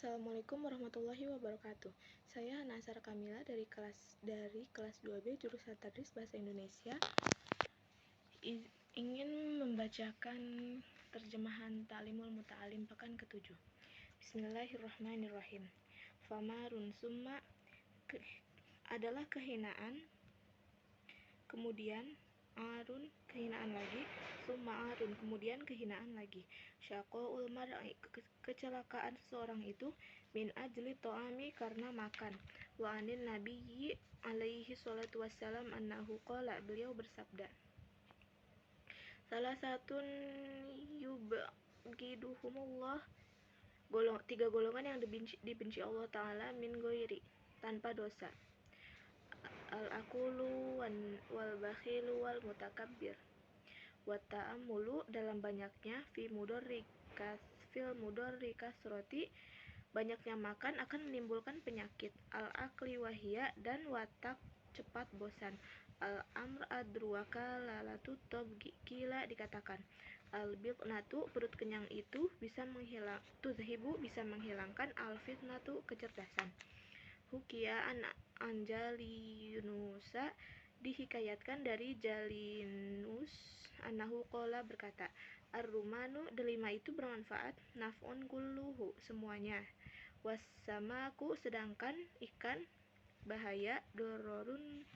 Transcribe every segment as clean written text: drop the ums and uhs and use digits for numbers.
Assalamualaikum warahmatullahi wabarakatuh. Saya Hana Asar Kamila dari kelas 2B jurusan Tadris Bahasa Indonesia. Ingin membacakan terjemahan Ta'limul Muta'alim pekan ke-7. Bismillahirrahmanirrahim. Famarun summa adalah kehinaan, kemudian arun kehinaan lagi, summa arun kemudian kehinaan lagi. Syaqaul mar'i kecelakaan seseorang itu min ajli ta'ami karena makan. Wa anin nabiyyi alaihi salatu wassalam annahu qala beliau bersabda, salah satun yubghiduhumullah tiga golongan yang dibenci Allah Ta'ala min ghairi tanpa dosa. Al-akulu wal bakhilu wal mutakabbir wa ta'amulu dalam banyaknya fil mudorri kasroti banyaknya makan akan menimbulkan penyakit. Al-akli wahia dan watak cepat bosan. Al-amr adruwaka lalatu tobgila dikatakan al-bitnatu perut kenyang itu bisa menghilangkan al-fitnatu kecerdasan. Hukia anjali Yunusa dihikayatkan dari Jalinus annahu qala berkata, ar-rumanu delima itu bermanfaat, naf'un kulluhu semuanya, wassamaku sedangkan ikan bahaya, dororun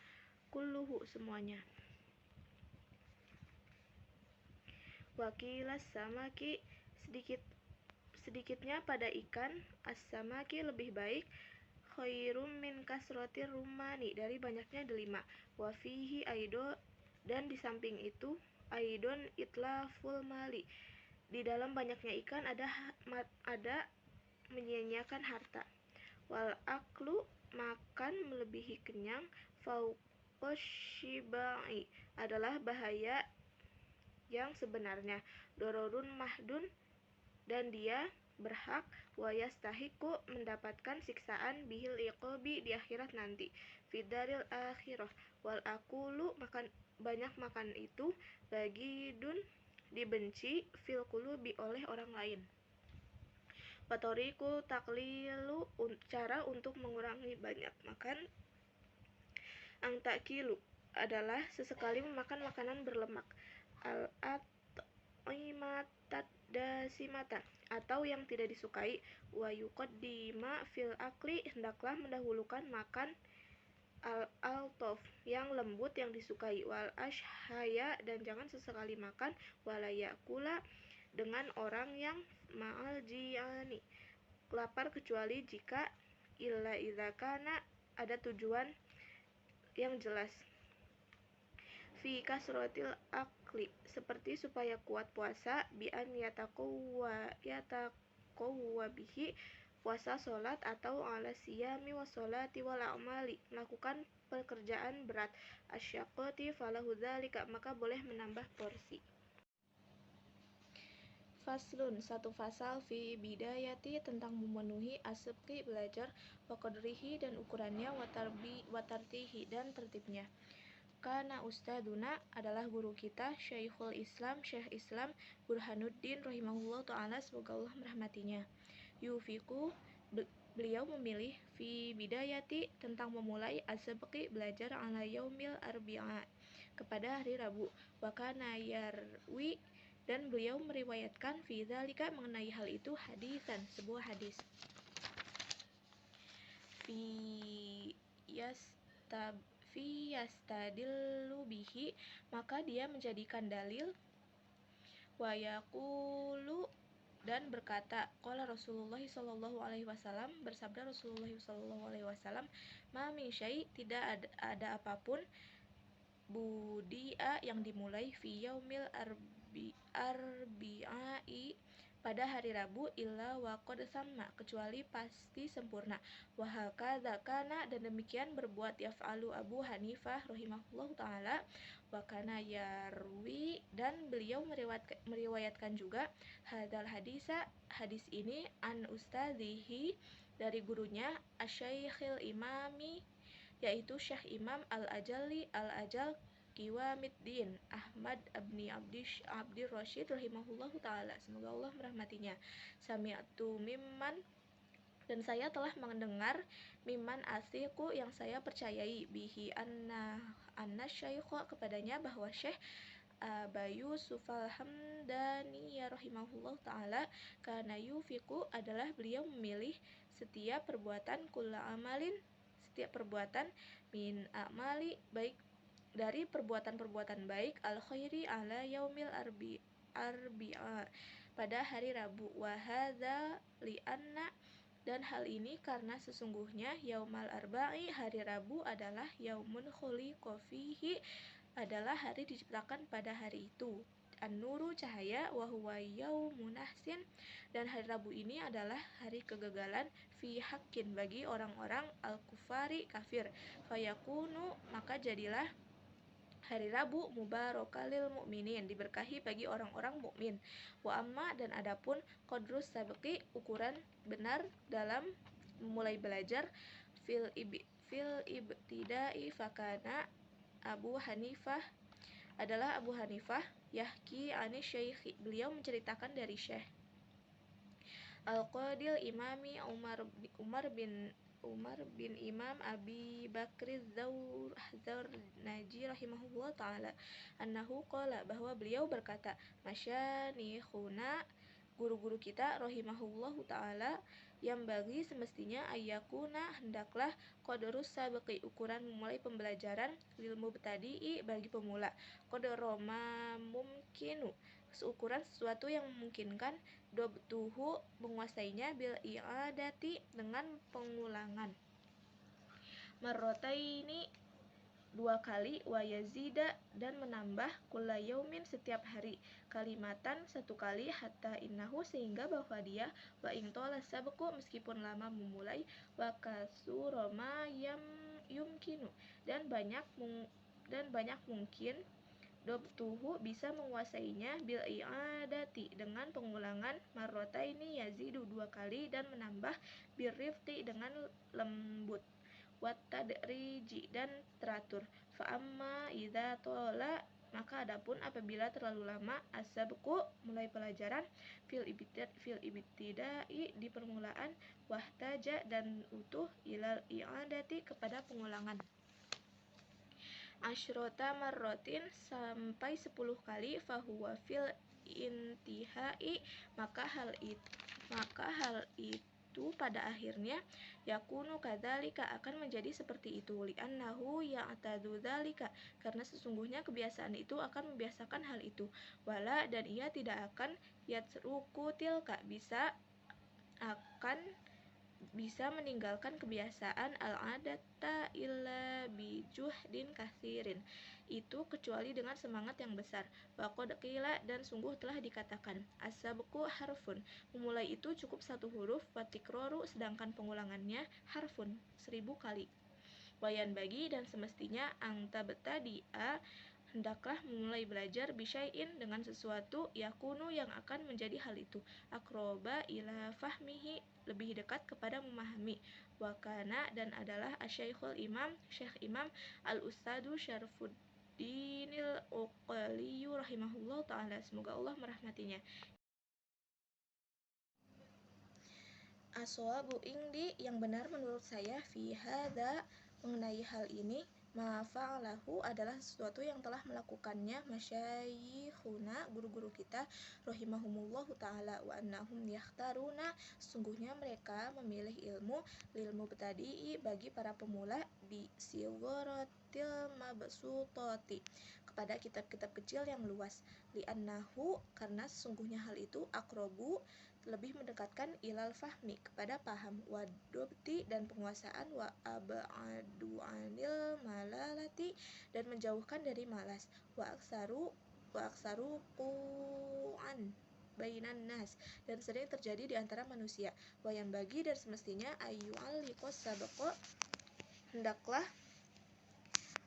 kulluhu semuanya. Wakilas samaki sedikitnya pada ikan, as-samaki lebih baik, khairum min kasrotir rumani dari banyaknya delima. Wafihi aido dan di samping itu aidon itlaful mali di dalam banyaknya ikan ada menyia-nyiakan harta. Wal aklu makan melebihi kenyang, fauqashibai adalah bahaya yang sebenarnya, dororun mahdun dan dia berhak, wa yastahiqu mendapatkan siksaan bihil iqabi di akhirat nanti, fidaril akhirah. Wal akulu banyak makan itu bagi dun dibenci fil qulubi oleh orang lain. Watoriku taklilu cara untuk mengurangi banyak makan, angtakilu adalah sesekali memakan makanan berlemak, al-at'imatat dasimatan atau yang tidak disukai, wa yuqaddima fil akli hendaklah mendahulukan makan al-altof yang lembut yang disukai, wal ashhaya dan jangan sesekali makan walayakula dengan orang yang ma'al ji'ani lapar kecuali jika illa idza kana ada tujuan yang jelas. Fi kasrotil akli seperti supaya kuat puasa, bi an yataqawwa bihi puasa solat atau ala siyami wa solati wal a'mali melakukan pekerjaan berat asyaqqati falahu dzalika maka boleh menambah porsi. Faslun satu fasal fi bidayati tentang memenuhi asbqi belajar wa qadrihi dan ukurannya wa tartihi dan tertibnya. Kana ustaduna adalah guru kita Syekhul Islam Syekh Islam Burhanuddin rahimahullah ta'ala semoga Allah merahmatinya. Yufiku beliau memilih fi bidayati tentang memulai asbqi belajar ala yaumil arbi'a kepada hari Rabu. Wa kana yarwi dan beliau meriwayatkan fi dzalika mengenai hal itu hadisan sebuah hadis. Fi yastadillu bihi maka dia menjadikan dalil, wa yaqulu dan berkata, qala Rasulullah sallallahu alaihi wasallam bersabda Rasulullah sallallahu alaihi wasallam, ma min syai tidak ada apapun budia yang dimulai fi yaumil arbi'i pada hari Rabu illa wa qad samma kecuali pasti sempurna. Wa hakadza kana dan demikian berbuat yaf'alu Abu Hanifah rahimahullahu taala. Wa kana yarwi dan beliau meriwayatkan juga hadzal hadis ini an ustadzihi dari gurunya asy-syaikhil imami yaitu Syekh Imam al-Ajali al-Ajal Qiwamiddin Ahmad ibni Abdir Rasyid rahimahullahu taala semoga Allah merahmatinya. Sami'tu mimman Dan saya telah mendengar miman asiku yang saya percayai bihi anna syaikha kepadanya bahwa Syekh Bayu Sufal Hamdani ya rahimahullah ta'ala karena yufiku adalah beliau memilih setiap perbuatan setiap perbuatan min amali baik dari perbuatan-perbuatan baik al khairi ala yaumil arbi'a pada hari Rabu wa hadza li anna dan hal ini karena sesungguhnya yaumal arba'i hari Rabu adalah yaumun khuliqa fihi adalah hari diciptakan pada hari itu. An-nuru cahaya wa huwa yaumun ahsin dan hari Rabu ini adalah hari kegagalan fi haqqin bagi orang-orang al-kufari kafir. Fayakunu maka jadilah hari Rabu mubarakalil mukminin diberkahi bagi orang-orang mukmin. Wa amma dan adapun qadrus sabqi ukuran benar dalam memulai belajar fil ibtida'i fakana Abu Hanifah adalah Abu Hanifah yahki ani syekh beliau menceritakan dari Syekh Al-Qadil Imami Umar bin Imam Abi Bakri Naji rahimahullah ta'ala annahu qala bahwa beliau berkata masyanikhuna guru-guru kita rahimahullahu ta'ala yang bagi semestinya ayakuna hendaklah qadrus sabqi ukuran memulai pembelajaran lil mubtadi'i bagi pemula qadrama mumkinu seukuran sesuatu yang memungkinkan dobtuhu menguasainya bil i'adati dengan pengulangan marrotaini 2 kali wa yazida dan menambah kulla yaumin setiap hari kalimatan 1 kali hatta innahu sehingga bahwa dia wa intola sabqu meskipun lama memulai wa kasura ma yumkinu dan banyak mungkin dobtuhu bisa menguasainya bil i'adati dengan pengulangan marrotaini yazidu 2 kali dan menambah birrifqi dengan lembut wat tadriji dan teratur fa amma idza tola maka adapun apabila terlalu lama asabqu mulai pelajaran fil ibtida'i di permulaan wahtaja dan utuh ilal i'adati kepada pengulangan asyrota marrotin sampai 10 kali fahuwa fil intihai maka hal itu pada akhirnya yakunu kadzalika akan menjadi seperti itu li'annahu ya'tadu dzalika karena sesungguhnya kebiasaan itu akan membiasakan hal itu wala dan ia tidak akan yatruku tilka bisa meninggalkan kebiasaan al-adata illa bijuhdin katsirin itu kecuali dengan semangat yang besar waqad qila dan sungguh telah dikatakan as-sabqu harfun memulai itu cukup 1 huruf watikraru sedangkan pengulangannya harfun 1000 kali wayan bagi dan semestinya angtabtadi'a hendaklah memulai belajar bisyai'in dengan sesuatu yakunu yang akan menjadi hal itu akroba ila fahmihi lebih dekat kepada memahami wakana dan adalah asyaikhul imam syekh imam al-ustadu Syarfuddinil Uqaliyu rahimahullah ta'ala semoga Allah merahmatinya aswabu ingdi yang benar menurut saya fi hadza mengenai hal ini ma fa'alahu adalah sesuatu yang telah melakukannya masyayikhuna guru-guru kita rahimahumullahu ta'ala wa annahum yakhtaruna sesungguhnya mereka memilih ilmu lil mubtadi'i bagi para pemula bi sigharatil mabsutati kepada kitab-kitab kecil yang luas li'annahu karena sesungguhnya hal itu aqrabu lebih mendekatkan ilal fahmi kepada paham wadobti dan penguasaan wa ab'adu anil malalati dan menjauhkan dari malas wa aksaru qu'an bainan nas dan sering terjadi di antara manusia wa yang bagi dan semestinya ayyu'alliqas sabqa hendaklah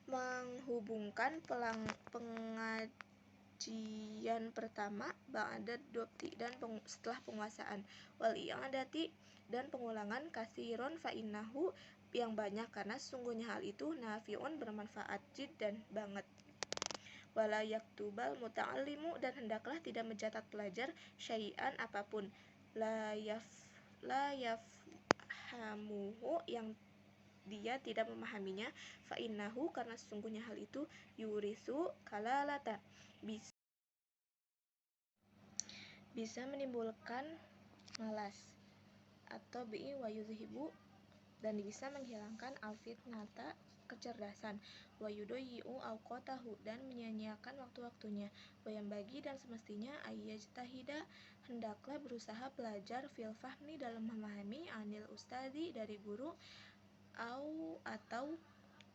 menghubungkan pengajian pertama ba'da dobti dan setelah penguasaan wal i'adati dan pengulangan kasiron fa innahu yang banyak karena sesungguhnya hal itu nafi'un bermanfaat jiddan banget wala yaktubal muta'allimu dan hendaklah tidak mencatat pelajar syai'an apapun la yafhamuhu yang dia tidak memahaminya, fa innahu karena sesungguhnya hal itu yurisu kalalata bisa menimbulkan malas atau bi wa yuzhibu dan bisa menghilangkan alfitnata kecerdasan, wa yudoyi'u awqatahu dan menyia-nyiakan waktu-waktunya, wa yang bagi dan semestinya ayyajtahida hendaklah berusaha belajar fil fahmi dalam memahami anil ustadi dari guru atau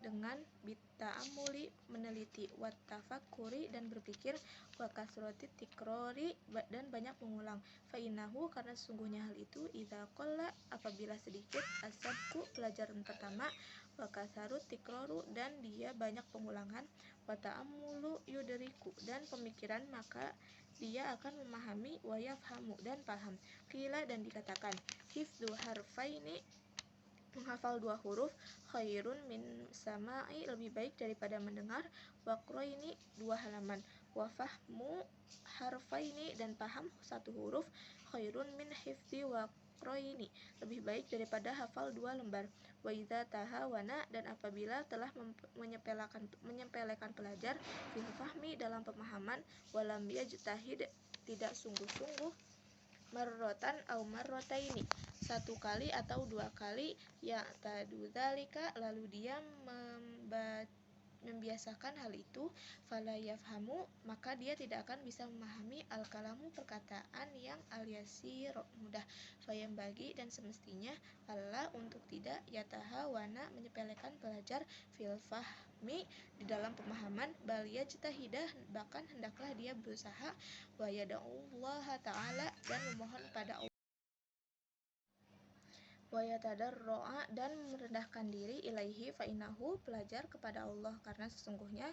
dengan bita'amuli meneliti, wa tafakkuri dan berpikir, wa kasroti tikrori dan banyak mengulang, fa innahu karena sesungguhnya hal itu idza qalla apabila sedikit asabku pelajaran pertama, wa kasarut tikroru dan dia banyak pengulangan, wa ta'amulu yudriku dan pemikiran maka dia akan memahami, wa yafhamu dan paham. Qila dan dikatakan, hifdzu harfaini menghafal 2 huruf khairun min sama'i lebih baik daripada mendengar waqroini 2 halaman, wa fahmu harfaini dan paham 1 huruf khairun min hifdzi waqroini lebih baik daripada hafal 2 lembar, wa idza tahawana dan apabila telah menyepelekan pelajar fil fahmi dalam pemahaman, walam yajtahid tidak sungguh-sungguh marrotan au marrotaini 1 kali atau 2 kali, ya tadudzalika lalu dia membiasakan hal itu, fala yafhamu maka dia tidak akan bisa memahami al-kalamu perkataan yang al-yasir mudah, fayam bagi dan semestinya Allah untuk tidak yatahawana menyepelekan pelajar fil fahmi di dalam pemahaman, bal yajtahidah bahkan hendaklah dia berusaha, wa yada'ullaha ta'ala dan memohon pada Allah, wa yatadarro'a dan merendahkan diri ilaihi fa innahu pelajar kepada Allah karena sesungguhnya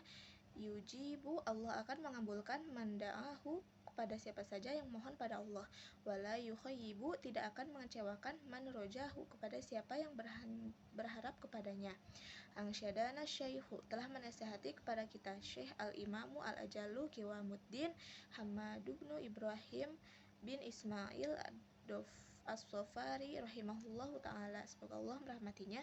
yujibu Allah akan mengabulkan manda'ahu kepada siapa saja yang mohon pada Allah, wala yukhayyibu tidak akan mengecewakan man rojahu kepada siapa yang berharap kepadanya. Angsyadana Syaihu telah menasihati kepada kita Syekh Al-Imamu Al-Ajallu Qiwamuddin Hamadubnu Ibrahim bin Ismail As-Sofari rahimahullahu ta'ala, semoga Allah merahmatinya,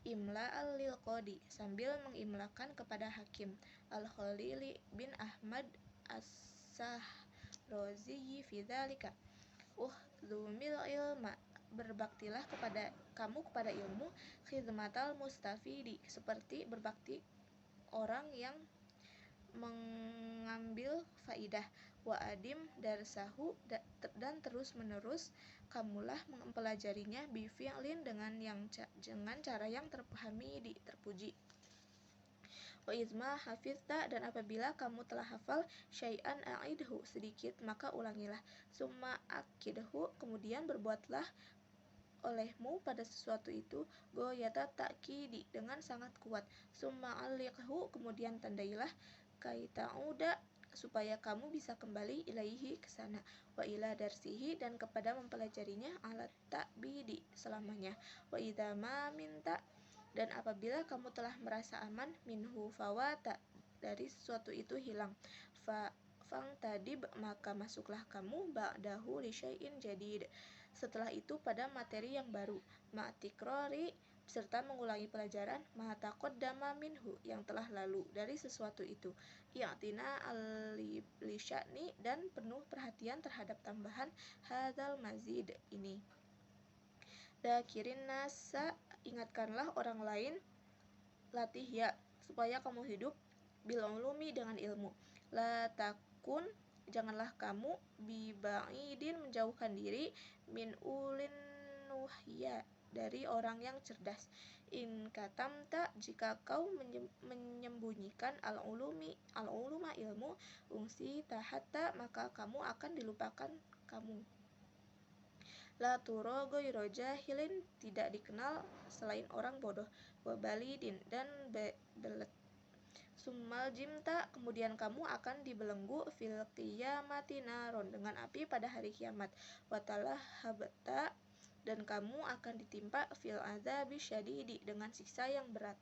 imla'al lil qadi sambil mengimlakan kepada hakim Al-Khalili bin Ahmad As-Sahrozi fi dzalika, dzumil ilma berbaktilah kamu kepada ilmu, khidmatal mustafidi seperti berbakti orang yang mengambil faidah, wa adim darsahu dan terus menerus kamulah mempelajarinya bi fi'lin dengan cara yang terpahami terpuji, wa izma hafizta dan apabila kamu telah hafal syai'an a'idhu sedikit maka ulangilah, summa akidhu kemudian berbuatlah olehmu pada sesuatu itu goyata ta'kidi dengan sangat kuat, summa alikhu kemudian tandailah kaita'uda supaya kamu bisa kembali ilaihi ke sana, wa ila darsihi dan kepada mempelajarinya alat ta'bidi selamanya, wa idza ma minta dan apabila kamu telah merasa aman minhu fawata dari sesuatu itu hilang, fang tadib maka masuklah kamu ba'dahu li syai'in jadid setelah itu pada materi yang baru, ma'tikrori serta mengulangi pelajaran ma'taqaddama minhu yang telah lalu dari sesuatu itu, i'tina al-lisya'ni dan penuh perhatian terhadap tambahan hadzal mazid ini, dakirin nasa ingatkanlah orang lain, latih ya supaya kamu hidup bil ulumi dengan ilmu, la takun janganlah kamu biba'idin menjauhkan diri min ulin nuhya dari orang yang cerdas, in katamta jika kau menyembunyikan al-uluma ilmu, ungsi tahatta maka kamu akan dilupakan kamu, la turo goyro jahilin tidak dikenal selain orang bodoh, wa balidin dan belet, summal jimta kemudian kamu akan dibelenggu fil qiyamati naron dengan api pada hari kiamat, watalah habta dan kamu akan ditimpa fil azabi syadidi dengan siksa yang berat,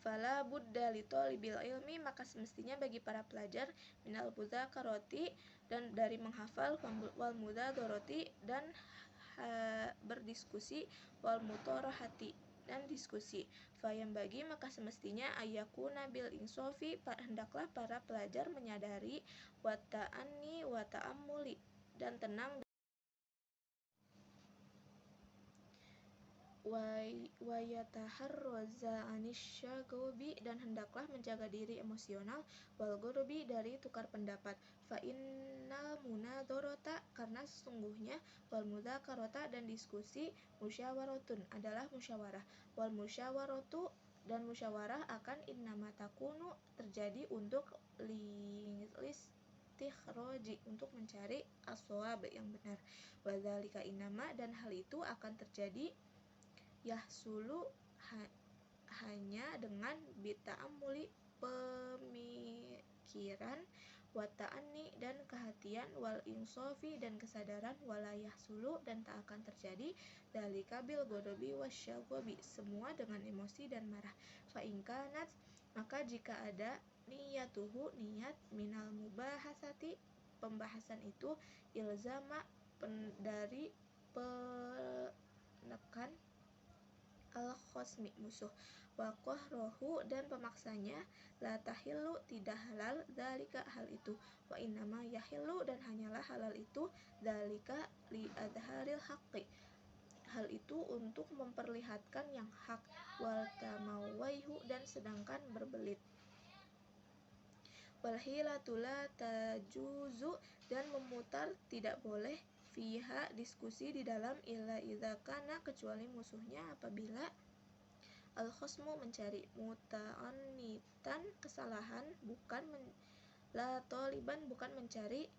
fala budda li talibil ilmi maka semestinya bagi para pelajar minal mudzakarati dan dari menghafal, wal mudzadzarati dan diskusi, wal mutorahati dan diskusi. Fayam bagi maka semestinya ayakuna bil insofi, hendaklah para pelajar menyadari wa ta'anni wa ta'ammuli dan tenang wa yataharraza anisyagobi dan hendaklah menjaga diri emosional wal gorobi dari tukar pendapat. Fa innal munadharata karena sesungguhnya wal mudzakarata dan diskusi musyawaratun adalah musyawarah wal musyawaratu dan musyawarah akan innama takunu terjadi untuk listikhroji untuk mencari as-shawab yang benar. Wadzalika innama dan hal itu akan terjadi yahsulu hanya dengan bita'amuli pemikiran wa ta'anni dan kehatian wal insofi dan kesadaran wala yahsulu dan tak akan terjadi dalika bil godobi wasyagobi semua dengan emosi dan marah. Fa inkanat maka jika ada niyatuhu niat minal mubahasati pembahasan itu ilzama dari penekan al-khosmi musuh wa qahrohu dan pemaksanya la tahillu tidak halal dalika hal itu wa innama yahillu dan hanyalah halal itu dalika li adharil haqqi hal itu untuk memperlihatkan yang hak wal tamawaihu dan sedangkan berbelit wal hilatu la tajuzu dan memutar tidak boleh fiha diskusi di dalam illa idza kana kecuali musuhnya apabila al-khosmu mencari muta'annitan kesalahan bukan la toliban bukan mencari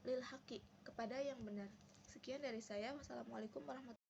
lil haqi kepada yang benar. Sekian dari saya. Wassalamualaikum warahmatullahi wabarakatuh.